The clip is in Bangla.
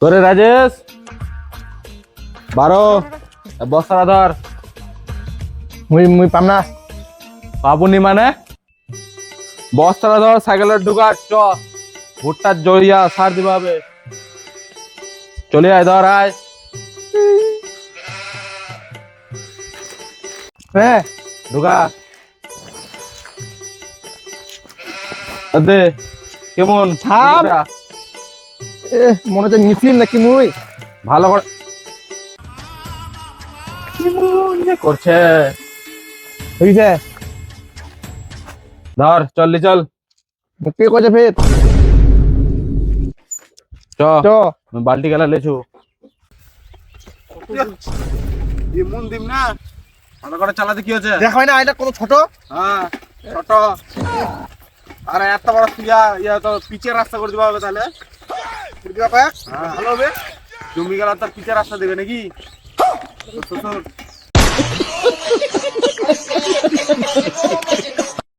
তোরে রাজেশ 12 বস্তাটা ধর। মুই মুই পাম না। পাবনি মানে বস্তাটা ধর, সাইকেলে ঢুকা চ, ভুট্টার জড়িয়া সার দিবা হবে। চলে আয়, ধর আয়। হ্যাঁ ঢুকা দে। কেমন থাম। বুঝা? মনে হচ্ছে মুসলিম নাকি মুই। ভালো করে কেমন যে করছে। হইছে ধর চললি চল। কে কইছে ফের চ চ। বালতি গেলা লেছু। মন দিম না ভালো করে চালাতে কি হচ্ছে? দেখ হয় না এটা কোনো ছোট। হ্যাঁ ছোট। আরে এত বড় ইয়া তো পিচের রাস্তা করে দিবা হবে তাহলে। হ্যাঁ ভালো হবে। জমি গেলা তার পিচের রাস্তা দেবে নাকি? শ্বশুর